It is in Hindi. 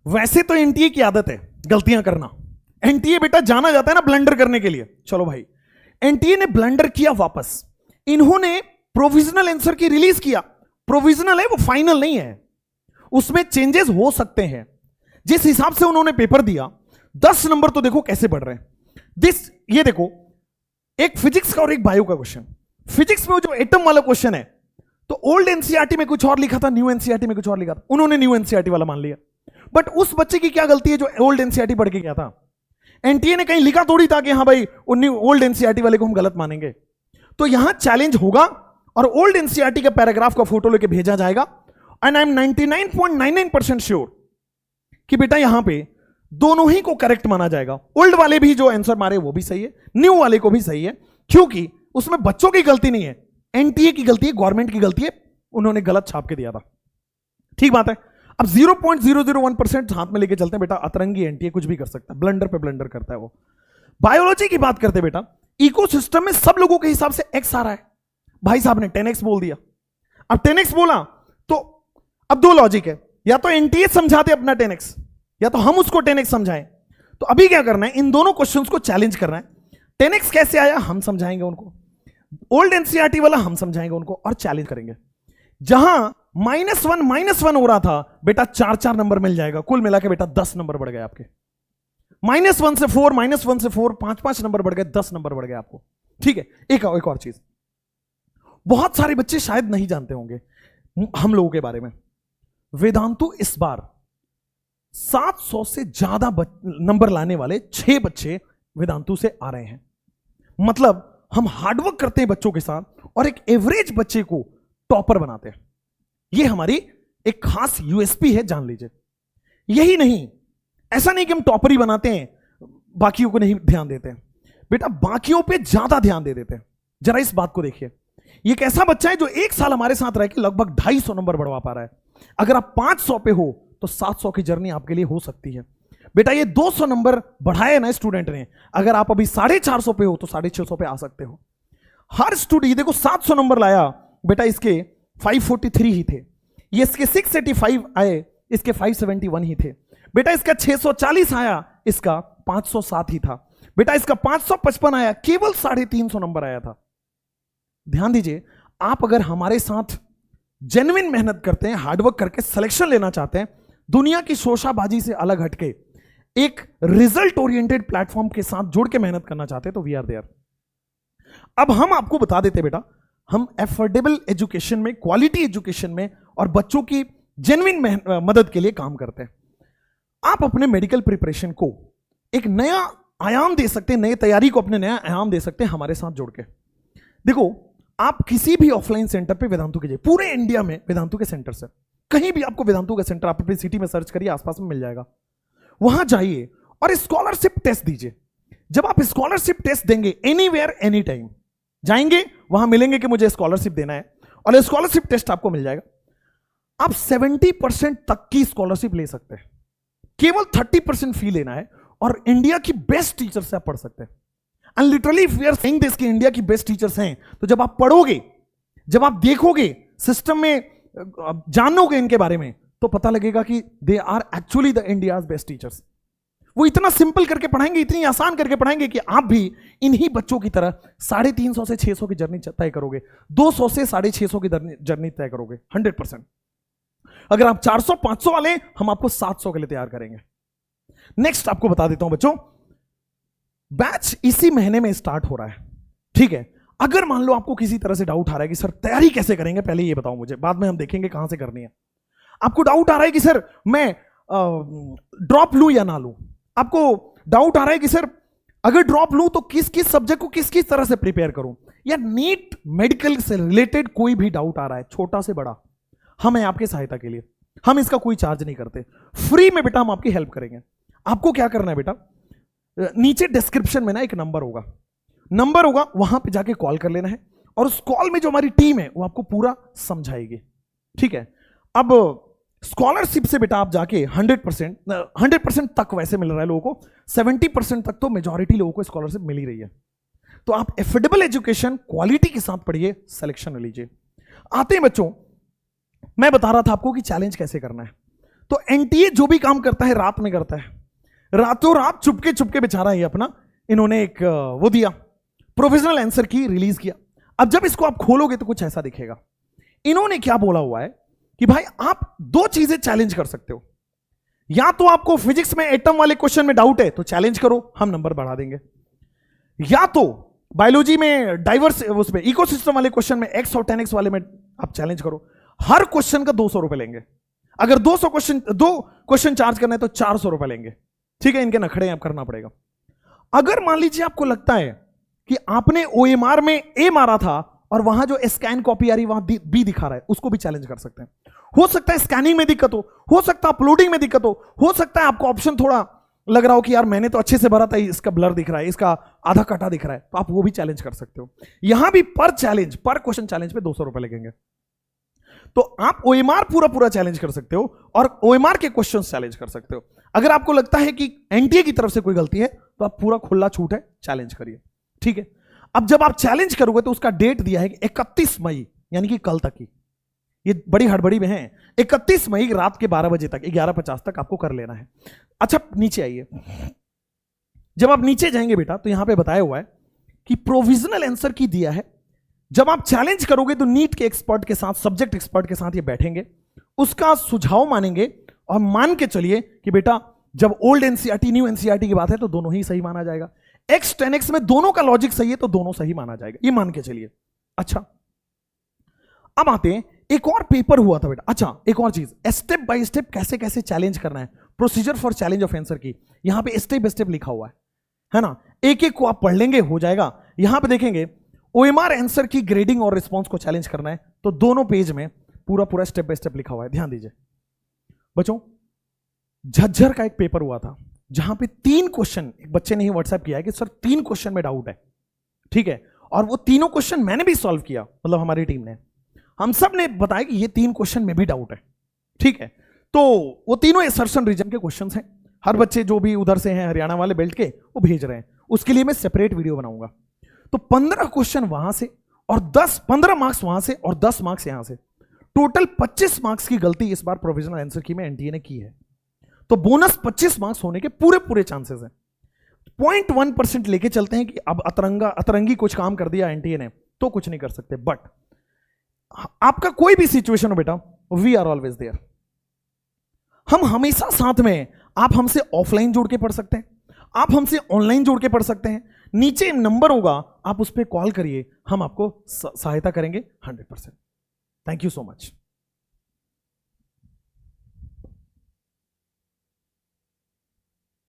वैसे तो एनटीए की आदत है गलतियां करना। एनटीए बेटा जाना जाता है ना ब्लंडर करने के लिए। चलो भाई, एनटीए ने ब्लंडर किया वापस। इन्होंने प्रोविजनल आंसर की रिलीज किया। प्रोविजनल है, वो फाइनल नहीं है, उसमें चेंजेस हो सकते हैं। जिस हिसाब से उन्होंने पेपर दिया, 10 नंबर तो देखो कैसे बढ़ रहे हैं। ये देखो, एक फिजिक्स का और एक बायो का क्वेश्चन। फिजिक्स में जो एटम वाला क्वेश्चन है, तो ओल्ड एनसीईआरटी में कुछ और लिखा था, न्यू एनसीईआरटी में कुछ और लिखा था। उन्होंने न्यू एनसीईआरटी वाला मान लिया। बट उस बच्चे की क्या गलती है जो ओल्ड एनसीईआरटी पढ़ के गया था? एनटीए ने कहीं लिखा थोड़ी था कि हाँ भाई ओल्ड एनसीईआरटी वाले को हम गलत मानेंगे। तो यहां चैलेंज होगा और ओल्ड एनसीईआरटी के पैराग्राफ का फोटो लेके भेजा जाएगा। एंड आई एम 99.99% श्योर कि बेटा यहां पे दोनों ही को करेक्ट माना जाएगा। ओल्ड वाले भी जो आंसर मारे वो भी सही है, न्यू वाले को भी सही है, क्योंकि उसमें बच्चों की गलती नहीं है, एनटीए की गलती है, गवर्नमेंट की गलती है। उन्होंने गलत छाप के दिया था। ठीक बात है। अब 0.001% हाथ में लेके चलते हैं बेटा। अतरंगी एनटीए कुछ भी कर सकता है, ब्लंडर पे ब्लंडर करता है वो। बायोलॉजी की बात करते हैं बेटा। इकोसिस्टम में सब लोगों के हिसाब से एक्स आ रहा है। भाई साहब ने 10x बोल दिया। अब 10x बोला तो अब दो लॉजिक है, या तो एनटीए समझाते अपना 10x, या तो हम उसको 10x समझाएं। तो अभी क्या करना है, इन दोनों क्वेश्चंस को चैलेंज करना है। 10x कैसे आया हम समझाएंगे उनको, ओल्ड एनसीईआरटी वाला हम समझाएंगे उनको और चैलेंज करेंगे। जहां -1 हो रहा था बेटा, 4 नंबर मिल जाएगा। कुल मिला के बेटा 10 नंबर बढ़ गए आपके। -1 से 4, -1 से 4, 5 नंबर बढ़ गए, 10 नंबर बढ़ गए आपको। ठीक है। एक और चीज, बहुत सारे बच्चे शायद नहीं जानते होंगे हम लोगों के बारे में। वेदांतु इस बार 700 से ज्यादा नंबर लाने वाले 6 बच्चे वेदांतु से आ रहे हैं। मतलब हम हार्डवर्क करते हैं बच्चों के साथ और एक एवरेज बच्चे को टॉपर बनाते हैं। यह हमारी एक खास यूएसपी है, जान लीजिए। यही नहीं, ऐसा नहीं कि हम टॉपर ही बनाते हैं, बाकियों को नहीं ध्यान देते हैं। बेटा बाकियों पे ज्यादा ध्यान दे देते हैं। जरा इस बात को देखिए, ये एक ऐसा बच्चा है जो 1 साल हमारे साथ रह के लगभग 250 नंबर बढ़वा पा रहा है। अगर आप 500 पे हो तो 700 की जर्नी आपके लिए हो सकती है। बेटा ये 200 नंबर बढ़ाए ना स्टूडेंट ने, अगर आप अभी 450 पे हो तो 650 पे आ सकते हो। हर स्टूडेंट देखो 700 नंबर लाया बेटा, इसके 543 ही थे। ये इसके 685 आए, इसके 571 ही थे। बेटा इसका 640 आया, इसका 507 ही था। बेटा इसका 555 आया, केवल 350 नंबर आया था। ध्यान दीजिए, आप अगर हमारे साथ जेन्युइन मेहनत करते हैं, हार्डवर्क करके सिलेक्शन लेना चाहते हैं, दुनिया की शोशाबाजी से अलग हटके एक रिजल्ट ओरिएंटेड प्लेटफॉर्म के साथ जुड़ के मेहनत करना चाहते हैं, तो वी आर देयर। अब हम आपको बता देते बेटा, हम एफोर्डेबल एजुकेशन में, क्वालिटी एजुकेशन में और बच्चों की जेन्युइन मदद के लिए काम करते हैं। आप अपने मेडिकल प्रिपरेशन को एक नया आयाम दे सकते हैं, नई तैयारी को अपने नया आयाम दे सकते हैं हमारे साथ जुड़ के। देखो, आप किसी भी ऑफलाइन सेंटर पे वेदांतु के जाइए, पूरे इंडिया में वेदांतु के सेंटर से कहीं भी आपको वेदांतु का सेंटर, आप अपनी सिटी में सर्च करिए, आसपास में मिल जाएगा। वहां जाइए और स्कॉलरशिप टेस्ट दीजिए। जब आप स्कॉलरशिप टेस्ट देंगे, एनीवेयर एनी टाइम जाएंगे, वहां मिलेंगे कि मुझे स्कॉलरशिप देना है, और स्कॉलरशिप टेस्ट आपको मिल जाएगा। आप 70% तक की स्कॉलरशिप ले सकते हैं, केवल 30% फी लेना है, और इंडिया की बेस्ट टीचर से आप पढ़ सकते हैं। And literally if we are saying this कि इंडिया की बेस्ट टीचर्स हैं, तो जब आप पढ़ोगे, जब आप देखोगे, सिस्टम में जानोगे इनके बारे में, तो पता लगेगा कि they are actually the India's best teachers. वो इतना सिंपल करके पढ़ाएंगे, इतनी आसान करके पढ़ाएंगे कि आप भी इन्हीं बच्चों की तरह 350 से 600 की जर्नी तय करोगे, 200 से 650 की जर्नी तय करोगे 100%। अगर आप 400-500 वाले, हम आपको 700 के लिए तैयार करेंगे। नेक्स्ट आपको बता देता हूं बच्चों, बैच इसी महीने में स्टार्ट हो रहा है। ठीक है। अगर मान लो आपको किसी तरह से डाउट आ रहा है कि सर तैयारी कैसे करेंगे, पहले ये बताओ मुझे, बाद में हम देखेंगे कहां से करनी है। आपको डाउट आ रहा है कि सर मैं ड्रॉप लूं या ना लूं, आपको डाउट आ रहा है कि सर अगर ड्रॉप लूं तो किस किस सब्जेक्ट को किस किस तरह से प्रिपेयर करूं, या नीट मेडिकल से रिलेटेड कोई भी डाउट आ रहा है, छोटा से बड़ा, हम हैं आपकी सहायता के लिए। हम इसका कोई चार्ज नहीं करते, फ्री में बेटा हम आपकी हेल्प करेंगे। आपको क्या करना है बेटा, नीचे डिस्क्रिप्शन में ना एक नंबर होगा, वहां पे जाके कॉल कर लेना है, और उस कॉल में जो हमारी टीम है वो आपको पूरा समझाएगी। ठीक है। अब स्कॉलरशिप से बेटा आप जाके 100% तक वैसे मिल रहा है लोगों को, 70% तक तो मेजॉरिटी लोगों को स्कॉलरशिप मिल ही रही है। तो आप एफोर्डेबल एजुकेशन क्वालिटी के साथ पढ़िए, सिलेक्शन लीजिए। आते हैं बच्चों, मैं बता रहा था आपको कि चैलेंज कैसे करना है। तो एनटीए जो भी काम करता है रात में करता है, रातों रात चुपके चुपके बेचारा ही अपना इन्होंने एक वो दिया, प्रोविजनल आंसर की रिलीज किया। अब जब इसको आप खोलोगे तो कुछ ऐसा दिखेगा। इन्होंने क्या बोला हुआ है कि भाई आप दो चीजें चैलेंज कर सकते हो, या तो आपको फिजिक्स में एटम वाले क्वेश्चन में डाउट है तो चैलेंज करो, हम नंबर बढ़ा देंगे, या तो बायोलॉजी में डाइवर्स उसमें इकोसिस्टम वाले क्वेश्चन में एक्स और 10x वाले में आप चैलेंज करो। हर क्वेश्चन का 200 रुपए लेंगे। अगर 2 क्वेश्चन चार्ज करना है तो 400 रुपए लेंगे। ठीक है, इनके नखड़े आप करना पड़ेगा। अगर मान लीजिए आपको लगता है कि आपने ओएमआर में ए मारा था और वहां जो स्कैन कॉपी आ रही वहां बी दिखा रहा है, उसको भी चैलेंज कर सकते हैं। हो सकता है स्कैनिंग में दिक्कत हो सकता है अपलोडिंग में दिक्कत हो सकता है आपको ऑप्शन थोड़ा लग रहा हो कि यार मैंने तो अच्छे से भरा था, इसका ब्लर दिख रहा है, इसका आधा कटा दिख रहा है, तो आप वो भी चैलेंज कर सकते हो। यहां भी पर क्वेश्चन चैलेंज पे 200 रुपए लगेंगे। तो आप ओएमआर पूरा चैलेंज कर सकते हो और ओएमआर के क्वेश्चन चैलेंज कर सकते हो। अगर आपको लगता है कि एनटीए की तरफ से कोई गलती है तो आप पूरा खुला छूट है, चैलेंज करिए। ठीक है, अब जब आप चैलेंज करोगे तो उसका डेट दिया है 31 मई, यानी कि कल तक की। ये बड़ी हड़बड़ी में है, 31 मई रात के 12 बजे तक, 11:50 तक आपको कर लेना है। अच्छा, नीचे आइए। जब आप नीचे जाएंगे बेटा तो यहां पे बताया हुआ है कि प्रोविजनल आंसर की दिया है। जब आप चैलेंज करोगे तो नीट के एक्सपर्ट के साथ, सब्जेक्ट एक्सपर्ट के साथ ये बैठेंगे, उसका सुझाव मानेंगे और मान के चलिए कि बेटा जब ओल्ड एनसीईआरटी न्यू एनसीईआरटी की बात है तो दोनों ही सही माना जाएगा। x 10x में दोनों का लॉजिक सही है तो दोनों सही माना जाएगा, ये मान के चलिए। अच्छा, अब आते हैं, एक और पेपर हुआ था बेटा। अच्छा, एक और चीज, स्टेप बाय स्टेप कैसे कैसे चैलेंज करना है, procedure for challenge of answer की यहां पे स्टेप बाय स्टेप लिखा हुआ है ना। एक एक को आप पढ़ लेंगे, हो जाएगा। यहां पे देखेंगे ओएमआर आंसर की ग्रेडिंग और रिस्पॉन्स को चैलेंज करना है तो दोनों पेज में पूरा स्टेप बाय स्टेप लिखा हुआ है। ध्यान दीजिए बच्चों, झज्जर का एक पेपर हुआ था जहां पे 3 क्वेश्चन, एक बच्चे ने ही व्हाट्सएप किया है कि सर 3 क्वेश्चन में डाउट है। ठीक है, और वो तीनों क्वेश्चन मैंने भी सॉल्व किया, मतलब हमारी टीम ने, हम सब ने बताया कि ये 3 क्वेश्चन में भी डाउट है। ठीक है, तो वो तीनों असर्शन रीजन के क्वेश्चंस हैं। हर बच्चे जो भी उधर से हैं हरियाणा वाले बेल्ट के, वो भेज रहे हैं। उसके लिए मैं सेपरेट वीडियो बनाऊंगा। तो 15 क्वेश्चन वहां से और 15 मार्क्स वहां से और 10 मार्क्स यहां से, टोटल 25 मार्क्स की गलती इस बार प्रोविजनल आंसर की में एनटीए ने की है। तो बोनस 25 मार्क्स होने के पूरे चांसेस हैं। 0.1% लेके चलते हैं कि अब अतरंगी कुछ काम कर दिया एनटीए ने तो कुछ नहीं कर सकते। बट आपका कोई भी सिचुएशन हो बेटा, वी आर ऑलवेज देयर। हम हमेशा साथ में हैं। आप हमसे ऑफलाइन जोड़ के पढ़ सकते हैं, आप हमसे ऑनलाइन जोड़ के पढ़ सकते हैं। नीचे नंबर होगा, आप उस पर कॉल करिए, हम आपको सहायता करेंगे 100%। Thank you so much.